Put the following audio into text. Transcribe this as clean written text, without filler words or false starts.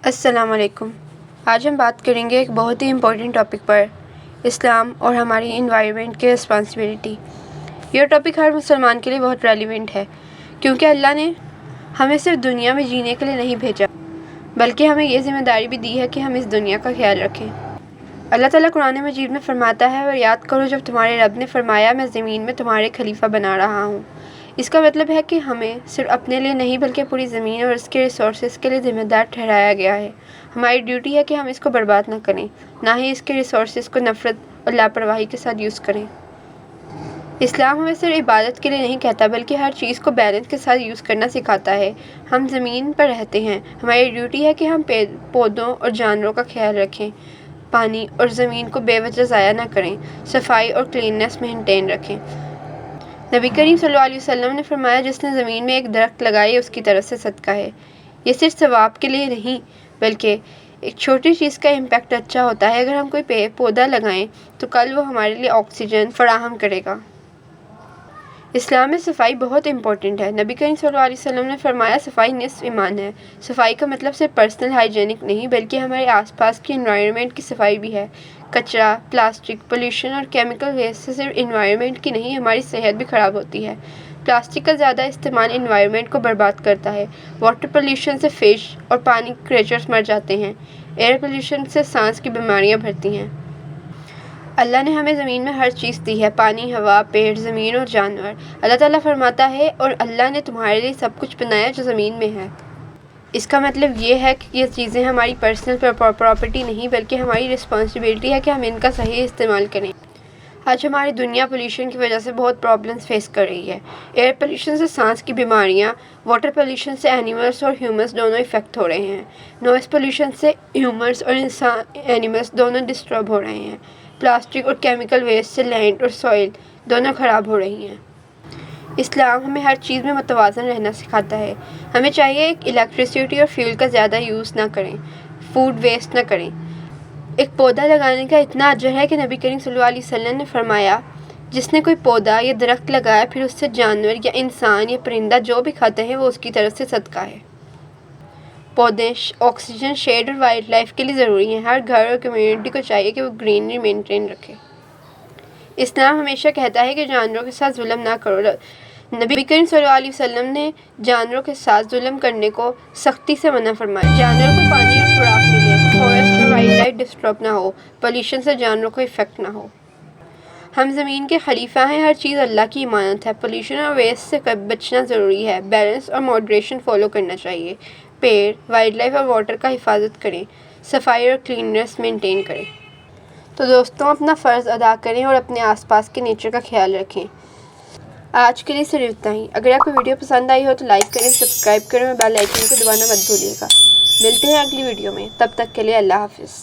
السلام علیکم۔ آج ہم بات کریں گے ایک بہت ہی امپورٹنٹ ٹاپک پر، اسلام اور ہماری انوائرمنٹ کی رسپانسبلٹی۔ یہ ٹاپک ہر مسلمان کے لیے بہت ریلیونٹ ہے، کیونکہ اللہ نے ہمیں صرف دنیا میں جینے کے لیے نہیں بھیجا، بلکہ ہمیں یہ ذمہ داری بھی دی ہے کہ ہم اس دنیا کا خیال رکھیں۔ اللہ تعالیٰ قرآن مجید میں فرماتا ہے، اور یاد کرو جب تمہارے رب نے فرمایا میں زمین میں تمہارے خلیفہ بنا رہا ہوں۔ اس کا مطلب ہے کہ ہمیں صرف اپنے لیے نہیں بلکہ پوری زمین اور اس کے ریسورسز کے لیے ذمہ دار ٹھہرایا گیا ہے۔ ہماری ڈیوٹی ہے کہ ہم اس کو برباد نہ کریں، نہ ہی اس کے ریسورسز کو نفرت اور لاپرواہی کے ساتھ یوز کریں۔ اسلام ہمیں صرف عبادت کے لیے نہیں کہتا بلکہ ہر چیز کو بیلنس کے ساتھ یوز کرنا سکھاتا ہے۔ ہم زمین پر رہتے ہیں، ہماری ڈیوٹی ہے کہ ہم پودوں اور جانوروں کا خیال رکھیں، پانی اور زمین کو بے وجہ ضائع نہ کریں، صفائی اور کلیننس مینٹین رکھیں۔ نبی کریم صلی اللہ علیہ وسلم نے فرمایا، جس نے زمین میں ایک درخت لگائی اس کی طرف سے صدقہ ہے۔ یہ صرف ثواب کے لیے نہیں بلکہ ایک چھوٹی چیز کا امپیکٹ اچھا ہوتا ہے۔ اگر ہم کوئی پودا لگائیں تو کل وہ ہمارے لیے آکسیجن فراہم کرے گا۔ اسلام میں صفائی بہت امپورٹنٹ ہے۔ نبی کریم صلی اللہ علیہ وسلم نے فرمایا، صفائی نصف ایمان ہے۔ صفائی کا مطلب صرف پرسنل ہائیجینک نہیں بلکہ ہمارے آس پاس کی انوائرمنٹ کی صفائی بھی ہے۔ کچرا، پلاسٹک، پولیوشن اور کیمیکل ویسٹ سے صرف انوائرمنٹ کی نہیں ہماری صحت بھی خراب ہوتی ہے۔ پلاسٹک کا زیادہ استعمال انوائرمنٹ کو برباد کرتا ہے۔ واٹر پولیوشن سے فش اور پانی کریچرز مر جاتے ہیں۔ ایئر پولیوشن سے سانس کی بیماریاں بڑھتی ہیں۔ اللہ نے ہمیں زمین میں ہر چیز دی ہے، پانی، ہوا، پیڑ، زمین اور جانور۔ اللہ تعالیٰ فرماتا ہے، اور اللہ نے تمہارے لیے سب کچھ بنایا جو زمین میں ہے۔ اس کا مطلب یہ ہے کہ یہ چیزیں ہماری پرسنل پراپرٹی نہیں بلکہ ہماری رسپانسبلٹی ہے کہ ہم ان کا صحیح استعمال کریں۔ آج ہماری دنیا پولیوشن کی وجہ سے بہت پرابلمس فیس کر رہی ہے۔ ایئر پولیوشن سے سانس کی بیماریاں، واٹر پولیوشن سے اینیملز اور ہیومنز دونوں افیکٹ ہو رہے ہیں، نوائز پولیوشن سے ہیومنز اور اینیملز دونوں ڈسٹرب ہو رہے ہیں، پلاسٹک اور کیمیکل ویسٹ سے لینڈ اور سوئل دونوں خراب ہو رہی ہیں۔ اسلام ہمیں ہر چیز میں متوازن رہنا سکھاتا ہے۔ ہمیں چاہیے کہ الیکٹریسٹی اور فیول کا زیادہ یوز نہ کریں، فوڈ ویسٹ نہ کریں۔ ایک پودا لگانے کا اتنا اجر ہے کہ نبی کریم صلی اللہ علیہ وسلم نے فرمایا، جس نے کوئی پودا یا درخت لگایا پھر اس سے جانور یا انسان یا پرندہ جو بھی کھاتے ہیں وہ اس کی طرف سے صدقہ ہے۔ پودے آکسیجن، شیڈ اور وائلڈ لائف کے لیے ضروری ہیں۔ ہر گھر اور کمیونٹی کو چاہیے کہ وہ گرینری مینٹین رکھے۔ اسلام ہمیشہ کہتا ہے کہ جانوروں کے ساتھ ظلم نہ کرو۔ نبی کریم صلی اللہ علیہ وسلم نے جانوروں کے ساتھ ظلم کرنے کو سختی سے منع فرمایا۔ جانوروں کو پانی اور خوراک ملے، فارسٹ اور وائلڈ لائف ڈسٹرب نہ ہو، پولیوشن سے جانوروں کو افیکٹ نہ ہو۔ ہم زمین کے خلیفہ ہیں، ہر چیز اللہ کی امانت ہے۔ پولیوشن اور ویسٹ سے بچنا ضروری ہے، بیلنس اور ماڈریشن فالو کرنا چاہیے۔ پیڑ، وائلڈ لائف اور واٹر کا حفاظت کریں، صفائی اور کلیننس مینٹین کریں۔ تو دوستوں، اپنا فرض ادا کریں اور اپنے آس پاس کے نیچر کا خیال رکھیں۔ آج کے لیے صرف اتنا ہی۔ اگر آپ کو ویڈیو پسند آئی ہو تو لائک کریں، سبسکرائب کریں اور بیل آئیکن کو دبانا مت بھولیے گا۔ ملتے ہیں اگلی ویڈیو میں، تب تک کے لیے اللہ حافظ۔